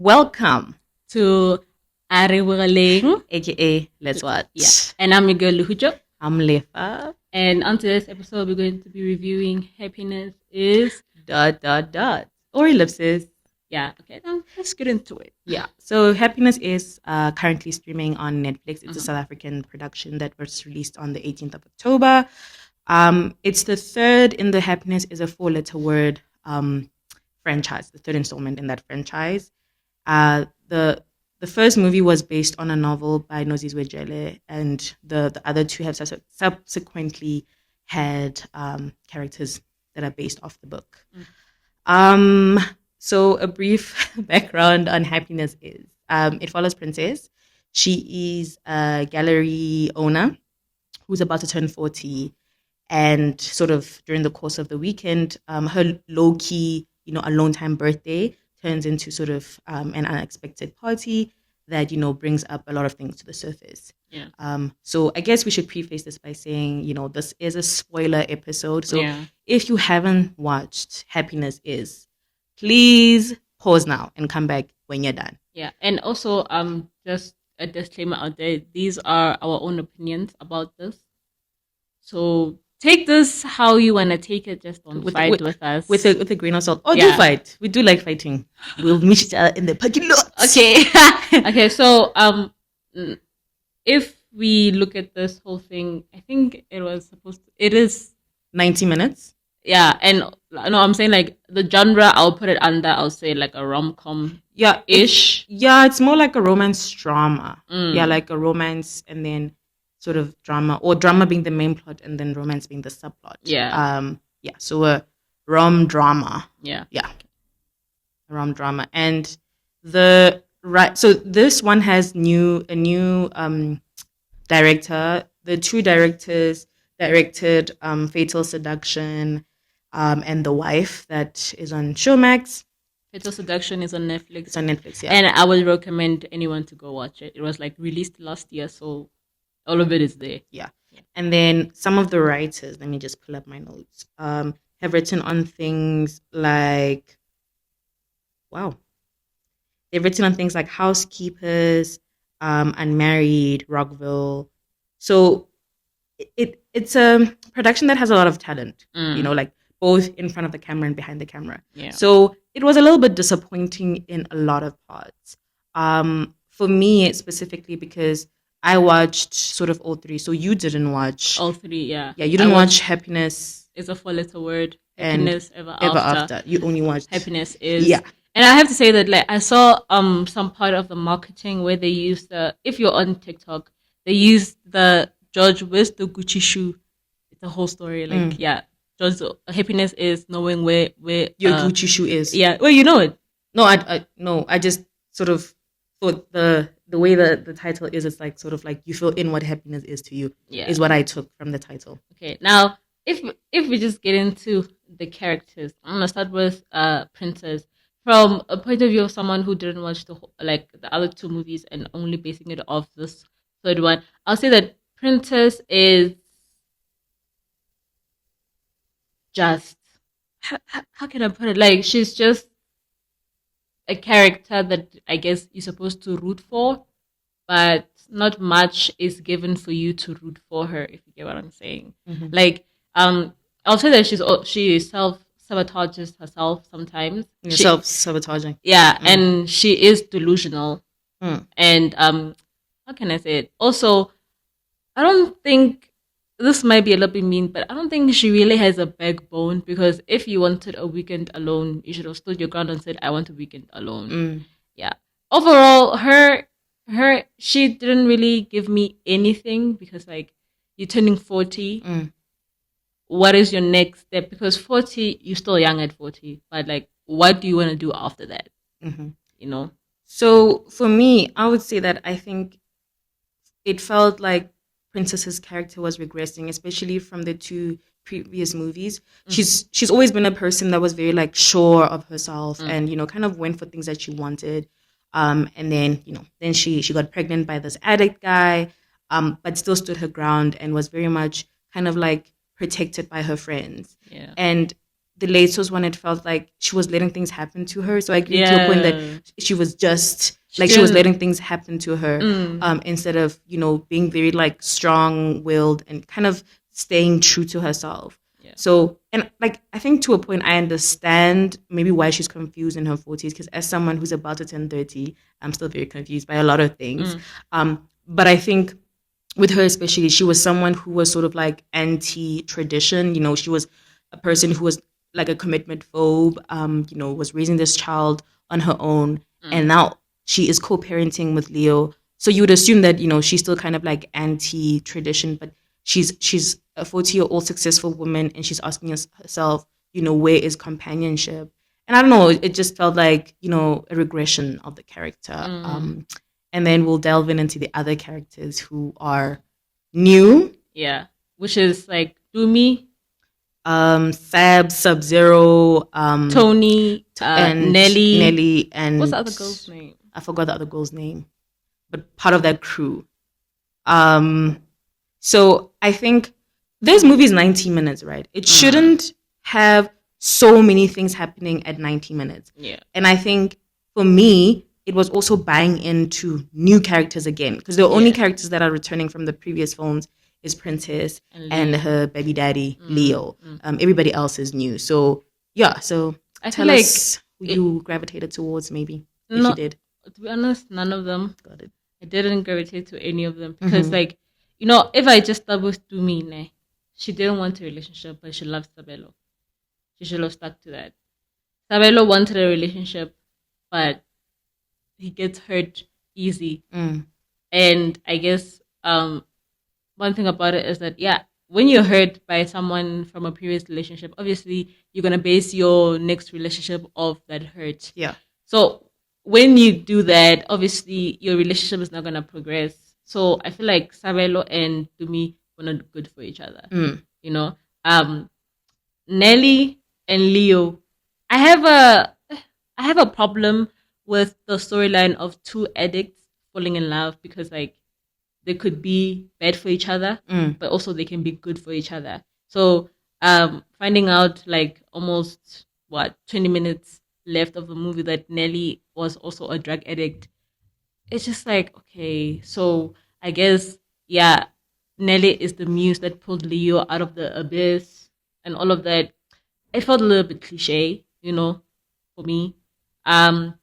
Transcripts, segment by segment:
Welcome, to Areweleng. aka Let's Watch. Yeah. And I'm your girl Lehutso. I'm Lefa. And on today's episode, we're going to be reviewing Happiness is... ... Or ellipsis. Yeah, okay, now let's get into it. Yeah, so Happiness is currently streaming on Netflix. It's a South African production that was released on the 18th of October. It's the third in the Happiness is a 4-letter word franchise, the third installment in that franchise. The first movie was based on a novel by Nozizwe Jele, and the other two have subsequently had characters that are based off the book. So a brief background on Happiness is it follows Princess. She is a gallery owner who's about to turn 40, and sort of during the course of the weekend, her low-key, alone time birthday turns into sort of an unexpected party that, brings up a lot of things to the surface. Yeah. So I guess we should preface this by saying, this is a spoiler episode. So if you haven't watched Happiness Is, please pause now and come back when you're done. Yeah, and also just a disclaimer out there, these are our own opinions about this. So take this how you want to take it. Just don't fight with us. With a grain of salt. Oh, do fight. We do like fighting. We'll meet each other in the parking lot. Okay. Okay, so if we look at this whole thing, I think it is 90 minutes. Yeah, and no, I'm saying like the genre, I'll put it under, I'll say like a rom-com. Yeah. Ish. It's more like a romance drama. Yeah, like a romance and then sort of drama, or drama being the main plot and then romance being the subplot. Yeah. So a rom drama. Yeah. A rom drama. And so this one has a new director. The two directors directed Fatal Seduction and The Wife, that is on Showmax. Fatal Seduction is on Netflix. It's on Netflix, yeah. And I would recommend anyone to go watch it. It was like released last year, so all of it is there. Yeah. And then some of the writers, let me just pull up my notes, have written on things like, they've written on things like Housekeepers, Unmarried, Rockville. So it's a production that has a lot of talent, like both in front of the camera and behind the camera. Yeah. So it was a little bit disappointing in a lot of parts. For me specifically, because I watched sort of all three. So you didn't watch all three, yeah. Yeah, you didn't watch Happiness. It's a 4-letter word. Happiness Ever After. You only watched Happiness Is. Yeah. And I have to say that like I saw some part of the marketing where they used if you're on TikTok, they used the George, where's the Gucci shoe? It's a whole story. Like George, Happiness is knowing where your Gucci shoe is. Yeah. Well, you know it. No, I just sort of thought the way the title is, it's like sort of like you fill in what happiness is to you. Yeah. Is what I took from the title. Okay. Now, if we just get into the characters, I'm gonna start with Princess. From a point of view of someone who didn't watch the other two movies and only basing it off this third one, I'll say that Princess is just, how can I put it? Like, she's just a character that I guess you're supposed to root for, but not much is given for you to root for her, if you get what I'm saying. Mm-hmm. Like, I'll say that she self-sabotages herself sometimes. Self-sabotaging. Yeah, and she is delusional. And how can I say it? Also, I don't think, this might be a little bit mean, but I don't think she really has a backbone, because if you wanted a weekend alone, you should have stood your ground and said, I want a weekend alone. Yeah. Overall, she didn't really give me anything, because like, you're turning 40. What is your next step? Because 40, you're still young at 40, but like, what do you want to do after that? So for me, I would say that I think it felt like Princess's character was regressing, especially from the two previous movies. She's always been a person that was very like sure of herself and kind of went for things that she wanted. And then she got pregnant by this addict guy, but still stood her ground and was very much kind of like protected by her friends. Yeah. And the latest one, it felt like she was letting things happen to her. So I agree to your point that she was just like she was letting things happen to her, instead of, you know, being very like strong-willed and kind of staying true to herself. Yeah. So, and like I think to a point, I understand maybe why she's confused in her 40s, because as someone who's about to turn 30, I'm still very confused by a lot of things. But I think with her especially, she was someone who was sort of like anti-tradition. You know, she was a person who was like a commitment phobe, you know, was raising this child on her own. And now she is co-parenting with Leo. So you would assume that, you know, she's still kind of like anti-tradition, but she's a 40-year-old successful woman, and she's asking herself, you know, where is companionship? And I don't know, it just felt like, you know, a regression of the character. And then we'll delve into the other characters who are new. Yeah, which is like Tumi, Sab, Sub-Zero, Tony, and Nelly, and what's the other girl's name? I forgot the other girl's name, but part of that crew. So I think this movie is 90 minutes, right? It shouldn't have so many things happening at 90 minutes. Yeah. And I think for me, it was also buying into new characters again, because the only characters that are returning from the previous films is Princess and her baby daddy, Leo. Everybody else is new. So, yeah. So I tell feel us who you gravitated towards, maybe, if you did. To be honest, none of them. Got it. I didn't gravitate to any of them because, like, you know, if I just start with Tumi, she didn't want a relationship, but she loves Sabelo. She should have stuck to that. Sabelo wanted a relationship, but he gets hurt easy. And I guess one thing about it is that, when you're hurt by someone from a previous relationship, obviously you're going to base your next relationship off that hurt. Yeah. So when you do that, obviously your relationship is not going to progress. So I feel like Sabelo and Tumi were not good for each other. You know, Nelly and Leo. I have a problem with the storyline of two addicts falling in love, because like they could be bad for each other, but also they can be good for each other. So finding out like almost 20 minutes left of the movie that Nelly was also a drug addict, it's just like, okay, so I guess, Nelly is the muse that pulled Leo out of the abyss and all of that. It felt a little bit cliche, you know, for me. Tony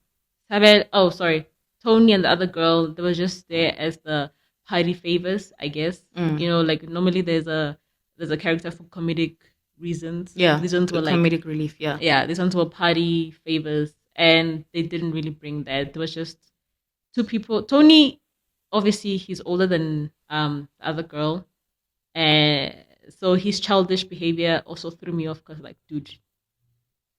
and the other girl, they were just there as the party favors, I guess. You know, like normally there's a character for comedic reasons. Yeah, reasons were like comedic relief. Yeah, these ones were party favors, and they didn't really bring that. There was just two people. Tony, obviously, he's older than the other girl, and so his childish behavior also threw me off, because like, dude,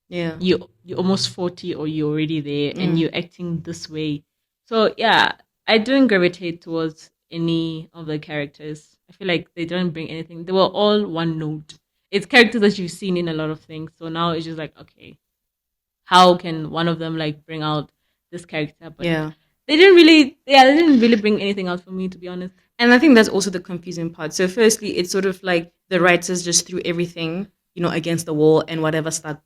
you're almost 40, or you're already there, and you're acting this way. So I didn't gravitate towards any of the characters. I feel like they didn't bring anything. They were all one note. It's characters that you've seen in a lot of things. So now it's just like, okay, how can one of them like bring out this character? But they didn't really bring anything out for me, to be honest. And I think that's also the confusing part. So firstly, it's sort of like the writers just threw everything, you know, against the wall, and whatever stuck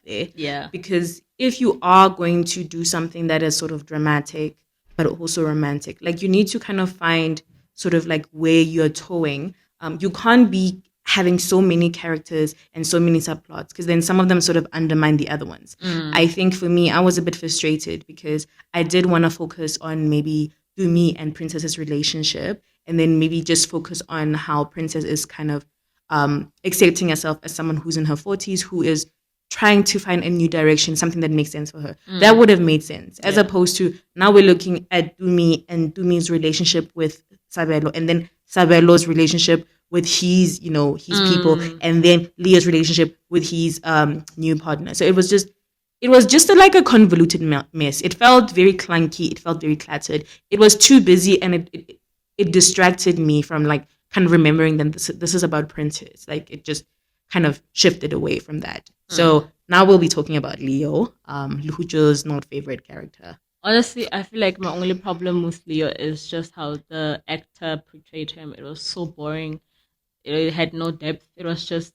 there. Yeah. Because if you are going to do something that is sort of dramatic but also romantic, like you need to kind of find sort of like where you're towing. You can't be having so many characters and so many subplots, because then some of them sort of undermine the other ones. I think for me, I was a bit frustrated because I did want to focus on maybe Tumi and Princess's relationship, and then maybe just focus on how Princess is kind of accepting herself as someone who's in her 40s, who is trying to find a new direction, something that makes sense for her. That would have made sense, as opposed to now we're looking at Tumi and Tumi's relationship with Sabelo, and then Sabelo's relationship with his people, and then Leo's relationship with his new partner. So it was just like a convoluted mess. It felt very clunky. It felt very cluttered. It was too busy, and it distracted me from like kind of remembering that this is about Princess. Like it just kind of shifted away from that. So now we'll be talking about Leo, Lehutso's not favorite character. Honestly, I feel like my only problem with Leo is just how the actor portrayed him. It was so boring. It had no depth. It was just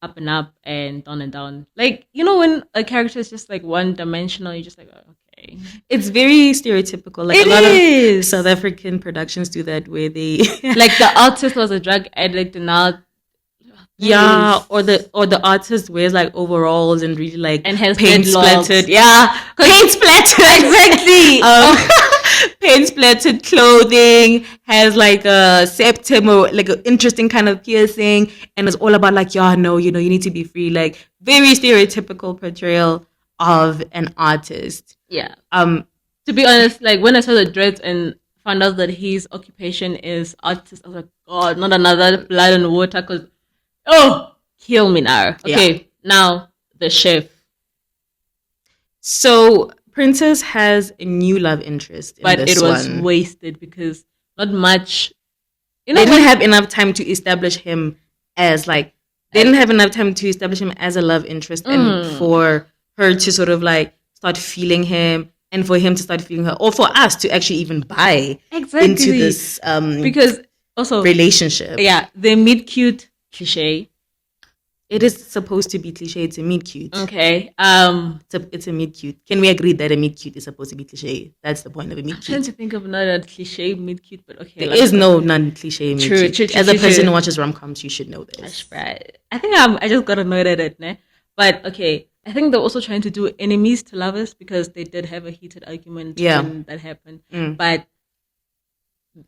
up and up and down and down. Like, you know, when a character is just like one dimensional, you're just like, oh, okay. It's very stereotypical. Like It a lot is. of South African productions do that, where they Like the artist was a drug addict and now or the artist wears like overalls and really like and has paint dreadlocks. splattered. Yeah, paint splattered. Exactly. Paint splattered clothing, has like a septum or like an interesting kind of piercing, and it's all about like, yeah, no, you know, you need to be free. Like very stereotypical portrayal of an artist. Yeah. To be honest, like when I saw the dreads and found out that his occupation is artist, I was like, God, not another blood and water, because kill me now. Okay, now the chef. So Princess has a new love interest, but this it was one. wasted because not much. You know, they didn't have enough time to establish him as like. They didn't have enough time to establish him as a love interest, and for her to sort of like start feeling him, and for him to start feeling her, or for us to actually even buy into this because also relationship. Yeah, they meet cute cliche. It is supposed to be cliche. It's a meet cute. Okay. It's a meet cute. Can we agree that a meet cute is supposed to be cliche? That's the point of a meet cute. I'm trying to think of not a cliche meet cute, but okay. There is no non-cliche meet cute. True, as a person who watches rom-coms, you should know this. That's right. I think I just got annoyed at it, né? But okay. I think they're also trying to do enemies to lovers because they did have a heated argument when that happened. But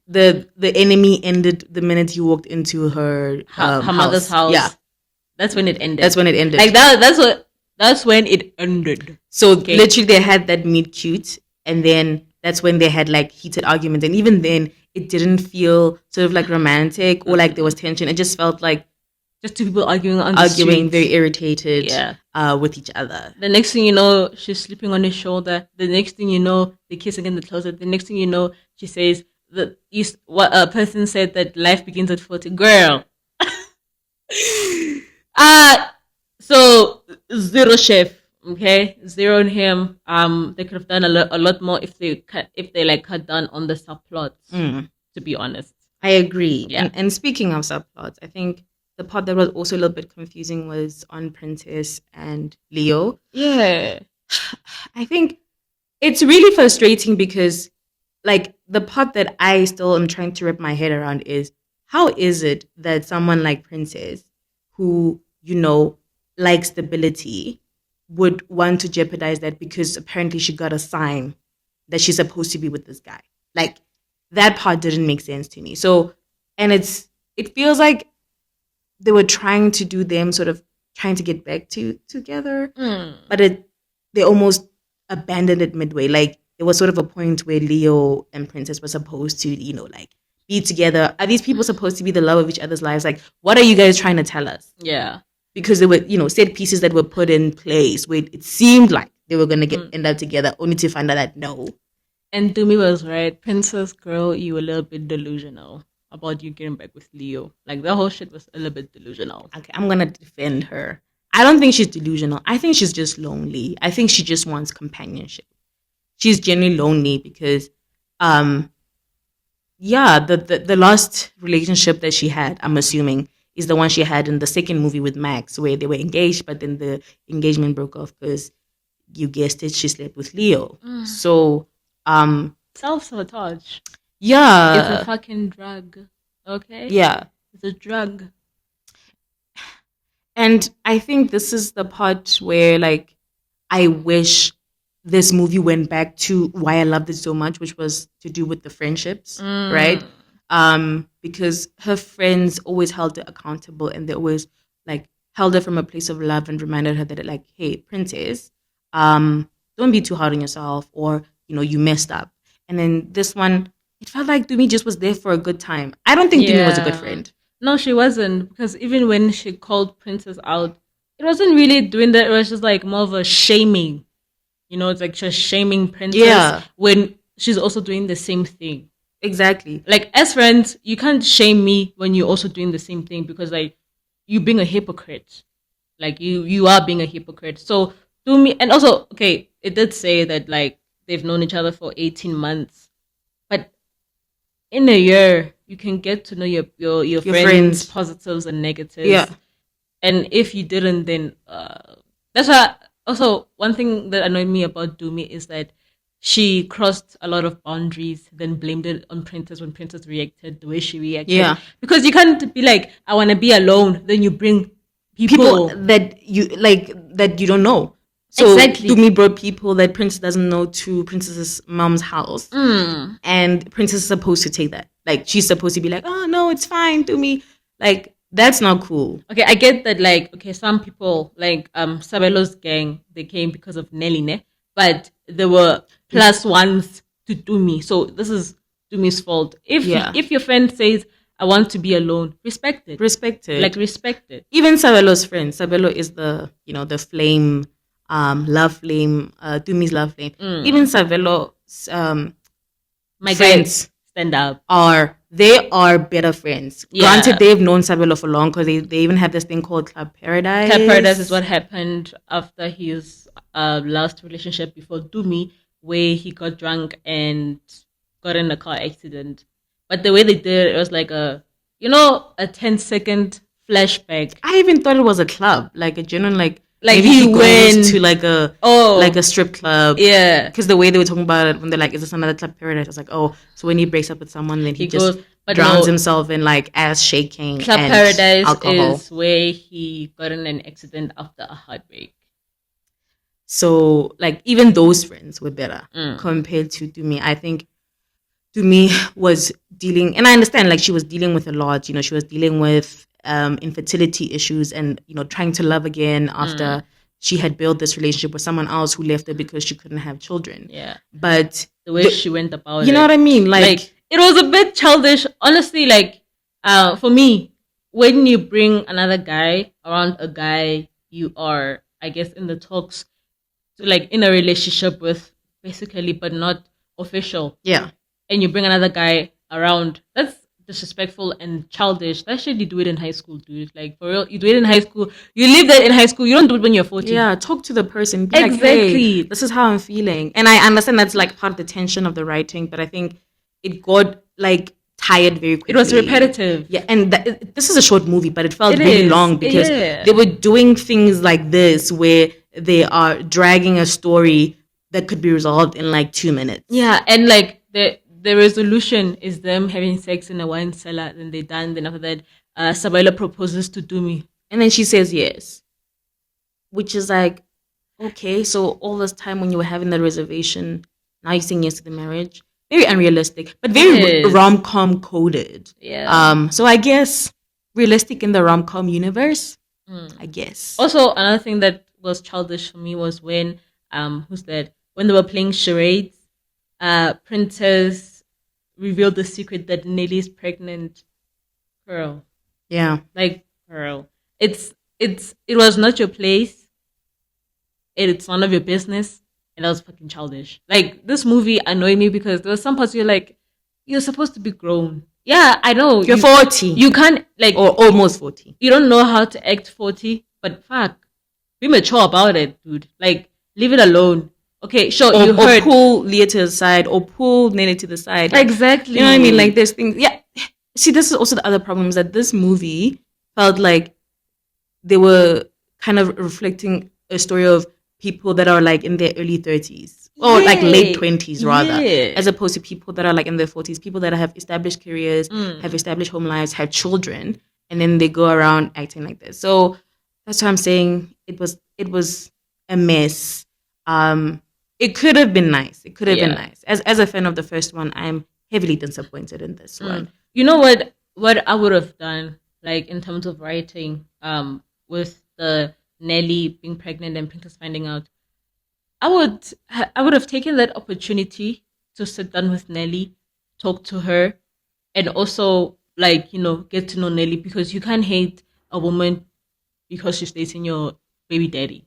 the enemy ended the minute he walked into her mother's house. Yeah. That's when it ended. Like that's when it ended. So literally they had that meet cute, and then that's when they had like heated arguments, and even then it didn't feel sort of like romantic or like there was tension. It just felt like just two people arguing, very irritated with each other. The next thing you know, she's sleeping on his shoulder. The next thing you know, they're kissing in the closet. The next thing you know, she says what a person said that life begins at 40. Girl. So zero chef, okay, zero on him. They could have done a lot more if they cut down on the subplots. To be honest, I agree. Yeah. And speaking of subplots, I think the part that was also a little bit confusing was on Princess and Leo. Yeah, I think it's really frustrating because, like, the part that I still am trying to wrap my head around is how is it that someone like Princess, who, you know, likes stability, would want to jeopardize that because apparently she got a sign that she's supposed to be with this guy. Like, that part didn't make sense to me. So, and it feels like they were trying to do them sort of trying to get back together, but they almost abandoned it midway. Like, there was sort of a point where Leo and Princess were supposed to, you know, like, be together. Are these people supposed to be the love of each other's lives? Like, what are you guys trying to tell us? Yeah. Because there were, you know, set pieces that were put in place where it seemed like they were going to end up together, only to find out that no. And Tumi was right. Princess girl, you were a little bit delusional about you getting back with Leo. Like, the whole shit was a little bit delusional. Okay, I'm going to defend her. I don't think she's delusional. I think she's just lonely. I think she just wants companionship. She's genuinely lonely because, the last relationship that she had, I'm assuming, is the one she had in the second movie with Max, where they were engaged, but then the engagement broke off because, you guessed it, she slept with Leo. So, self-sabotage. Yeah. It's a fucking drug. Okay? Yeah. It's a drug. And I think this is the part where, like, I wish this movie went back to why I loved it so much, which was to do with the friendships, right? Because her friends always held her accountable, and they always, like, held her from a place of love and reminded her that, like, hey, Princess, don't be too hard on yourself, or, you know, you messed up. And then this one, it felt like Tumi just was there for a good time. I don't think Tumi was a good friend. No, she wasn't, because even when she called Princess out, it wasn't really doing that. It was just like more of a shaming. You know, it's like just shaming Princess when she's also doing the same thing. Exactly. Like, as friends, you can't shame me when you're also doing the same thing, because, like, you being a hypocrite. Like, you are being a hypocrite. So, to me, and also, okay, it did say that, like, they've known each other for 18 months. But in a year, you can get to know your friends' positives and negatives. Yeah. And if you didn't, then that's why. Also, one thing that annoyed me about Tumi is that she crossed a lot of boundaries, then blamed it on Princess when Princess reacted the way she reacted. Yeah. Because you can't be like, I want to be alone, then you bring people that you don't know. So Exactly. Tumi brought people that Princess doesn't know to Princess's mom's house, and Princess is supposed to take that. Like, she's supposed to be like, oh no, it's fine, Tumi. Like, that's not cool. Okay, I get that. Like, okay, some people like Sabelo's gang, they came because of Nelly, ne? But they were plus ones to Tumi, so this is Tumi's fault. If your friend says, I want to be alone, respect it. Respect it. Like, respect it. Even Sabelo's friend. Sabelo is the flame, love flame, Tumi's love flame. Even Sabelo's My friends guys, stand up. They are better friends. Yeah. Granted, they've known Sabelo for long because they even have this thing called Club Paradise. Club Paradise is what happened after his last relationship before Tumi, where he got drunk and got in a car accident. But the way they did it was like a 10-second flashback. I even thought it was a club, like a genuine like maybe he goes to like a strip club. Yeah. Because the way they were talking about it when they're like, is this another Club Paradise? I was like, oh, so when he breaks up with someone, then he just drowns himself in like ass shaking. Club and Paradise alcohol. Is where he got in an accident after a heartbreak. So like even those friends were better compared to Tumi. I think Tumi was dealing, and I understand like she was dealing with a lot. She was dealing with infertility issues and trying to love again after she had built this relationship with someone else who left her because she couldn't have children. Yeah, but the way she went about it, know what I mean? Like it was a bit childish, honestly. Like for me, when you bring another guy around a guy you are, I guess, in the talks, to like in a relationship with, basically, but not official. Yeah. And you bring another guy around, that's disrespectful and childish. That shit you do it in high school, dude. Like, for real, you do it in high school. You live that in high school. You don't do it when you're 14. Yeah, talk to the person. Be exactly. Like, hey, this is how I'm feeling. And I understand that's like part of the tension of the writing, but I think it got like tired very quickly. It was repetitive. Yeah, and this is a short movie, but it felt really long because they were doing things like this where they are dragging a story that could be resolved in like 2 minutes. Yeah, and like the resolution is them having sex in a wine cellar, then they're done. Then after that, Sabelo proposes to Tumi. And then she says yes. Which is like, okay, so all this time when you were having that reservation, now you're saying yes to the marriage. Very unrealistic, but very rom-com coded. Yeah. So I guess realistic in the rom-com universe, I guess. Also, another thing that was childish for me was when, when they were playing charades, Princess revealed the secret that Nelly's pregnant. Girl. Yeah. Like, girl. It was not your place. It's none of your business. And that was fucking childish. Like, this movie annoyed me because there were some parts where you're like, you're supposed to be grown. Yeah, I know. You're 40. You can't, like... Or almost 40. You don't know how to act 40, but fuck. Be mature about it, dude. Like, leave it alone. Okay, sure, or pull Leah to the side, or pull Nene to the side. Exactly. You know what I mean? Like, there's things... Yeah. See, this is also the other problem, is that this movie felt like they were kind of reflecting a story of people that are like in their early 30s or like late 20s rather, as opposed to people that are like in their 40s, people that have established careers, have established home lives, have children, and then they go around acting like this. So that's why I'm saying it was a mess. It could have been nice. It could have been nice. As a fan of the first one, I'm heavily disappointed in this one. You know what I would have done, like in terms of writing, with the Nelly being pregnant and Princess finding out, I would have taken that opportunity to sit down with Nelly, talk to her, and also like get to know Nelly, because you can't hate a woman because she's dating your baby daddy,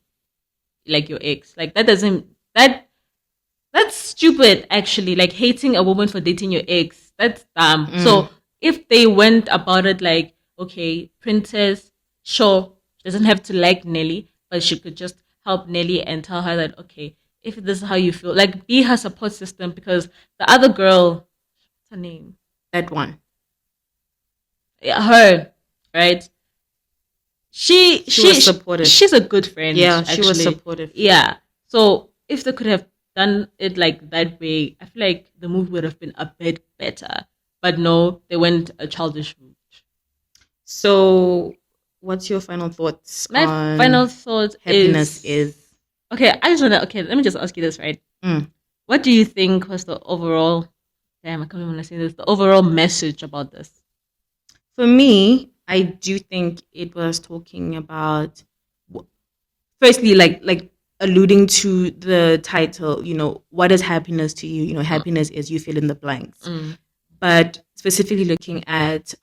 like your ex. Like that's stupid actually. Like hating a woman for dating your ex, that's dumb. So if they went about it like, okay, Princess, sure, doesn't have to like Nelly, but she could just help Nelly and tell her that, okay, if this is how you feel, like be her support system, because the other girl, what's her name? That one. Yeah, her, right? she was supportive. She's a good friend. Yeah, actually. she was supportive. Yeah. So if they could have done it like that way, I feel like the movie would have been a bit better. But no, they went a childish route. So, what's your final thoughts? My final thought happiness is okay. I just wanna let me just ask you this, right? What do you think was the overall? Damn, I can't even say this. The overall message about this. For me, I do think it was talking about, firstly, like alluding to the title. What is happiness to you? Happiness is you fill in the blanks. But specifically looking at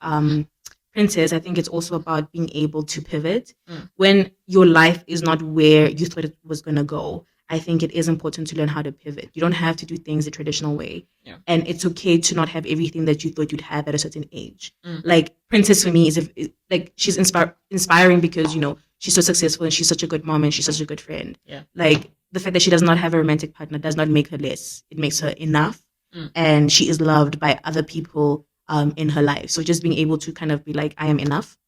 Princess, I think it's also about being able to pivot when your life is not where you thought it was going to go. I think it is important to learn how to pivot. You don't have to do things the traditional way. Yeah. And it's okay to not have everything that you thought you'd have at a certain age. Like Princess for me is like she's inspiring because, she's so successful and she's such a good mom and she's such a good friend. Yeah. Like the fact that she does not have a romantic partner does not make her less. It makes her enough. And she is loved by other people in her life. So just being able to kind of be like, I am enough.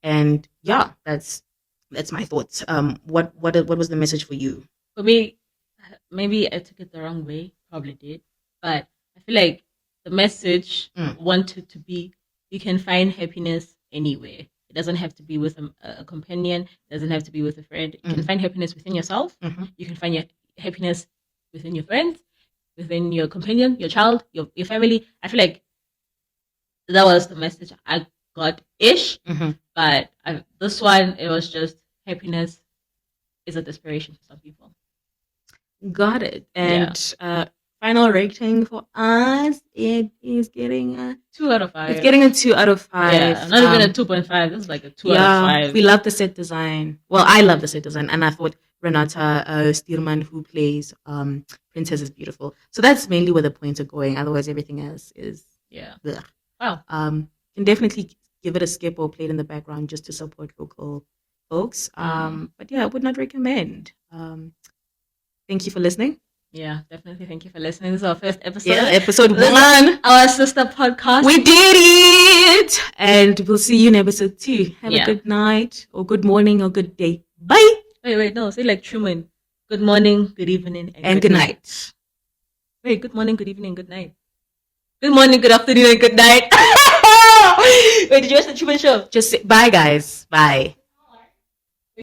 And yeah, that's my thoughts. What was the message for you? For me, maybe I took it the wrong way. Probably did. But I feel like the message wanted to be, you can find happiness anywhere. It doesn't have to be with a companion. It doesn't have to be with a friend. You can find happiness within yourself. You can find your happiness within your friends, within your companion, your child, your family. I feel like that was the message I got-ish. But this one, it was just happiness is a desperation for some people. Got it. And final rating for us, it is getting a 2 out of 5. It's getting a 2 out of 5. Yeah, not even a 2.5. This is like a 2 out of 5. We love the set design. Well, I love the set design, and I thought Renate Stuurman, who plays Princess, is beautiful. So that's mainly where the points are going. Otherwise, everything else is blech. Wow. Can definitely give it a skip or play it in the background just to support local folks. But yeah, I would not recommend. Thank you for listening. Yeah, definitely. Thank you for listening. This is our first episode. Yeah, episode 1. Our sister podcast. We did it! And we'll see you in episode 2. Have a good night, or good morning, or good day. Bye! Wait, no. Say like Truman. Good morning, good evening, and good night. Wait, good morning, good evening, good night. Good morning, good afternoon, and good night. Wait, did you watch the Truman Show? Just say bye, guys. Bye.